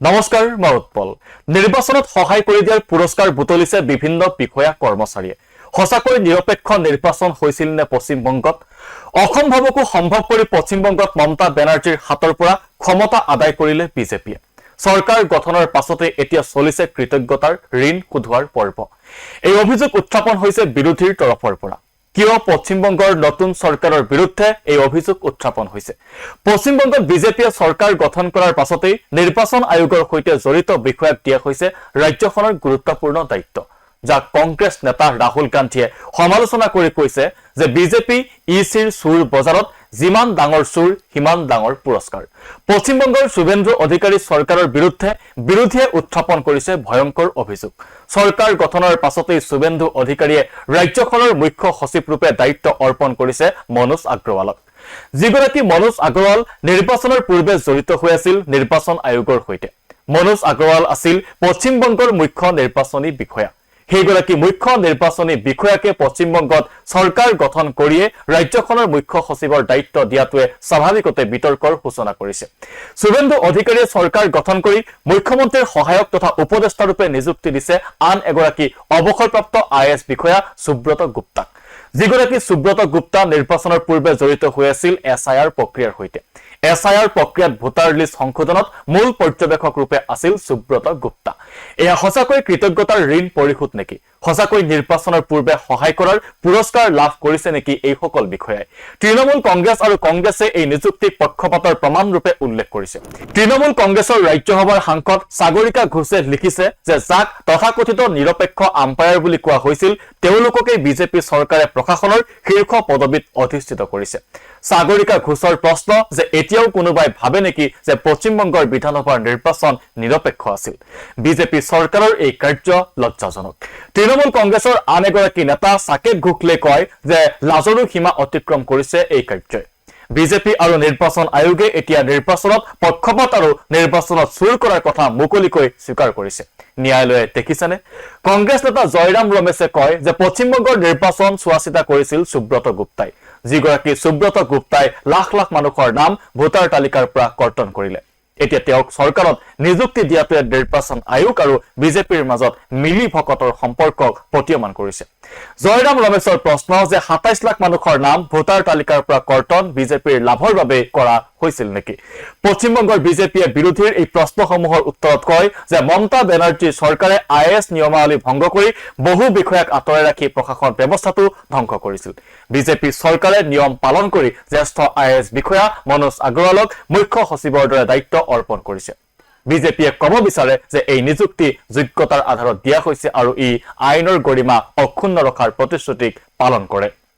নমস্কাৰ, মই উৎপল। নিৰ্বাচনত সহায় কৰি দিয়াৰ পুৰস্কাৰ বুটলিছে বিভিন্ন বিষয়া কৰ্মচাৰীয়ে। সঁচাকৈ নিৰপেক্ষ নিৰ্বাচন হৈছিল নে পশ্চিমবংগত? অসম্ভৱকো সম্ভৱ কৰি পশ্চিমবংগত মমতা বেনাৰ্জীৰ হাতৰ পৰা ক্ষমতা আদায় কৰিলে বিজেপিয়ে। চৰকাৰ গঠনৰ পাছতে এতিয়া চলিছে কৃতজ্ঞতাৰ ঋণ শোধোৱাৰ পৰ্ব। এই অভিযোগ উত্থাপন হৈছে বিৰোধীৰ তৰফৰ পৰা। কিয় পশ্চিমবংগৰ নতুন চৰকাৰৰ বিৰুদ্ধে এই অভিযোগ উত্থাপন হৈছে? পশ্চিমবংগত বিজেপিয়ে চৰকাৰ গঠন কৰাৰ পাছতেই নিৰ্বাচন আয়োগৰ সৈতে জড়িত বিষয়াক দিয়া হৈছে ৰাজ্যখনৰ গুৰুত্বপূৰ্ণ দায়িত্ব, যাক কংগ্ৰেছ নেতা ৰাহুল গান্ধীয়ে সমালোচনা কৰি কৈছে যে বিজেপি ইচিৰ চুৰ বজাৰত যিমান ডাঙৰ চুৰ সিমান ডাঙৰ পুৰস্কাৰ। পশ্চিমবংগৰ শুভেন্দু অধিকাৰী চৰকাৰৰ বিৰুদ্ধে বিৰোধীয়ে উত্থাপন কৰিছে ভয়ংকৰ অভিযোগ। চৰকাৰ গঠনৰ পাছতেই শুভেন্দু অধিকাৰীয়ে ৰাজ্যখনৰ মুখ্য সচিব ৰূপে দায়িত্ব অৰ্পণ কৰিছে মনোজ আগৰৱালক। যিগৰাকী মনোজ আগৰৱাল নিৰ্বাচনৰ পূৰ্বে জড়িত হৈ আছিল নিৰ্বাচন আয়োগৰ সৈতে। মনোজ আগৰৱাল আছিল পশ্চিমবংগৰ মুখ্য নিৰ্বাচনী বিষয়া। সেইগৰাকী মুখ্য নিৰ্বাচনী বিষয়াকে পশ্চিমবংগত চৰকাৰ গঠন কৰিয়ে ৰাজ্যখনৰ মুখ্য সচিবৰ দায়িত্ব দিয়াটোৱে স্বাভাৱিকতে বিতৰ্কৰ সূচনা কৰিছে। শুভেন্দু অধিকাৰীয়ে চৰকাৰ গঠন কৰি মুখ্যমন্ত্ৰীৰ সহায়ক তথা উপদেষ্টাৰূপে নিযুক্তি দিছে আন এগৰাকী অৱসৰপ্ৰাপ্ত IAS বিষয়া সুব্ৰত গুপ্তাক। যিগৰাকী সুব্ৰত গুপ্তা নিৰ্বাচনৰ পূৰ্বে জড়িত হৈ আছিল SIR প্ৰক্ৰিয়াৰ সৈতে। SIR প্ৰক্ৰিয়াত ভোটাৰ লিষ্ট সংশোধনত মূল পৰ্যবেক্ষক ৰূপে আছিল সুব্ৰত গুপ্তা। এয়া সঁচাকৈ কৃতজ্ঞতাৰ ঋণ পৰিশোধ নেকি? সঁচাকৈ নিৰ্বাচনৰ পূৰ্বে সহায় কৰাৰ পুৰস্কাৰ লাভ কৰিছে নেকি এইসকল বিষয়াই? তৃণমূল কংগ্ৰেছ আৰু কংগ্ৰেছে এই নিযুক্তিক পক্ষপাতৰ প্ৰমাণ ৰূপে উল্লেখ কৰিছে। তৃণমূল কংগ্ৰেছৰ ৰাজ্যসভাৰ সাংসদ সাগৰিকা ঘোষে লিখিছে যে যাক তথাকথিত নিৰপেক্ষ আম্পায়াৰ বুলি কোৱা হৈছিল, তেওঁলোককেই বিজেপি চৰকাৰে প্ৰশাসনৰ শীৰ্ষ পদবীত অধিষ্ঠিত কৰিছে। সাগৰিকা ঘোষৰ প্ৰশ্ন যে এতিয়াও কোনোবাই ভাবে নেকি যে পশ্চিমবংগৰ বিধানসভাৰ নিৰ্বাচন নিৰপেক্ষ আছিল? বিজেপি চৰকাৰৰ এই কাৰ্য লজ্জাজনক। তৃণমূল কংগ্ৰেছৰ আন এগৰাকী নেতা সাকেত গোখলে কয় যে লাজৰো সীমা অতিক্ৰম কৰিছে এই কাৰ্যই। বিজেপি আৰু নিৰ্বাচন আয়োগে এতিয়া নিৰ্বাচনত পক্ষপাত আৰু নিৰ্বাচনত চুৰ কৰাৰ কথা মুকলিকৈ স্বীকাৰ কৰিছে। ন্যায়ালয়ে দেখিছেনে? কংগ্ৰেছ নেতা জয়ৰাম ৰমেশে কয় যে পশ্চিমবংগৰ নিৰ্বাচন চোৱা চিতা কৰিছিল সুব্ৰত গুপ্তাই। যিগৰাকী সুব্ৰত গুপ্তাই লাখ লাখ মানুহৰ নাম ভোটাৰ তালিকাৰ পৰা কৰ্তন কৰিলে। এতিয়া তেওঁক চৰকাৰত নিযুক্তি দিয়াটোৱে নিৰ্বাচন আয়োগ আৰু বিজেপিৰ মাজত মিলি ভকতৰ সম্পৰ্কক প্ৰতীয়মান কৰিছে। জয়ৰাম ৰমেশৰ প্ৰশ্ন যে ২৭ লাখ মানুহৰ নাম ভোটাৰ তালিকাৰ পৰা কৰ্তন বিজেপিৰ লাভৰ বাবে কৰা হৈছিল নেকি? পশ্চিমবংগৰ বিজেপিয়ে বিৰোধীৰ এই প্ৰশ্নসমূহৰ উত্তৰত কয় যে মমতা বেনাৰ্জীৰ চৰকাৰে IAS নিয়মাৱলী ভংগ কৰি বহু বিষয়াক আঁতৰাই ৰাখি প্ৰশাসন ব্যৱস্থাটো ধ্বংস কৰিছিল। বিজেপি চৰকাৰে নিয়ম পালন কৰি জ্যেষ্ঠ IAS বিষয়া মনোজ আগৰৱালক মুখ্য সচিবৰ দৰে দায়িত্ব অৰ্পণ কৰিছে। বিজেপিয়ে ক'ব বিচাৰে যে এই নিযুক্তি যোগ্যতাৰ আধাৰত দিয়া হৈছে আৰু ই আইনৰ গৰিমা অক্ষুণ্ণ ৰখাৰ প্ৰতিশ্ৰুতিক পালন কৰে।